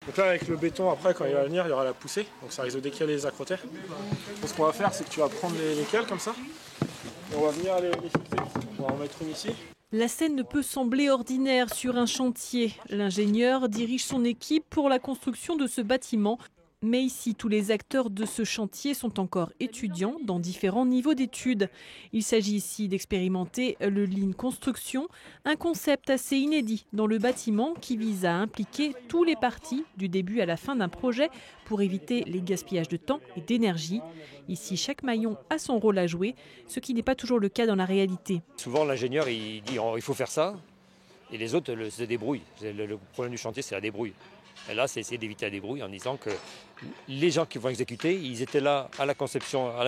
Donc là, avec le béton, après, quand il va venir, il y aura la poussée, donc ça risque de décaler les accrotaires. Donc ce qu'on va faire, c'est que tu vas prendre les cales comme ça, et on va venir les fixer. On va en mettre une ici. La scène ne peut sembler ordinaire sur un chantier. L'ingénieur dirige son équipe pour la construction de ce bâtiment. Mais ici, tous les acteurs de ce chantier sont encore étudiants dans différents niveaux d'études. Il s'agit ici d'expérimenter le Lean Construction, un concept assez inédit dans le bâtiment qui vise à impliquer tous les parties du début à la fin d'un projet pour éviter les gaspillages de temps et d'énergie. Ici, chaque maillon a son rôle à jouer, ce qui n'est pas toujours le cas dans la réalité. Souvent, l'ingénieur il dit il faut faire ça, et les autres se débrouillent. Le problème du chantier, c'est la débrouille. Et là, c'est essayer d'éviter la débrouille en disant que les gens qui vont exécuter, ils étaient là à la conception, à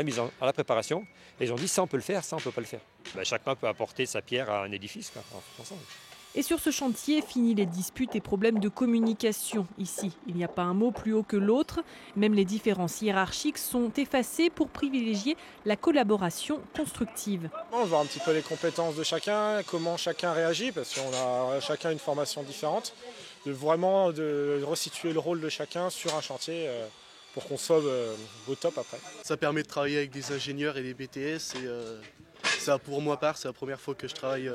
la préparation, et ils ont dit ça on peut le faire, ça on peut pas le faire. Chacun peut apporter sa pierre à un édifice, quoi, ensemble. Et sur ce chantier, fini les disputes et problèmes de communication. Ici, il n'y a pas un mot plus haut que l'autre. Même les différences hiérarchiques sont effacées pour privilégier la collaboration constructive. On va voir un petit peu les compétences de chacun, comment chacun réagit, parce qu'on a chacun une formation différente. De resituer le rôle de chacun sur un chantier pour qu'on soit au top après. Ça permet de travailler avec des ingénieurs et des BTS. Et ça, pour moi part, c'est la première fois que je travaille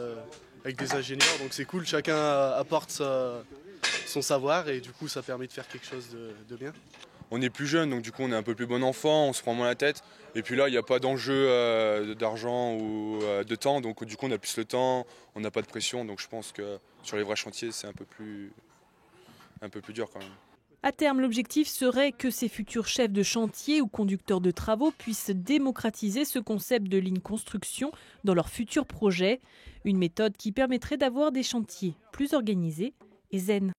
avec des ingénieurs. Donc c'est cool, chacun apporte son savoir et du coup ça permet de faire quelque chose de bien. On est plus jeune, donc du coup on est un peu plus bon enfant, on se prend moins la tête. Et puis là, il n'y a pas d'enjeu d'argent ou de temps, donc du coup on a plus le temps, on n'a pas de pression. Donc je pense que sur les vrais chantiers, c'est un peu plus dur quand même. À terme, l'objectif serait que ces futurs chefs de chantier ou conducteurs de travaux puissent démocratiser ce concept de Lean Construction dans leurs futurs projets. Une méthode qui permettrait d'avoir des chantiers plus organisés et zen.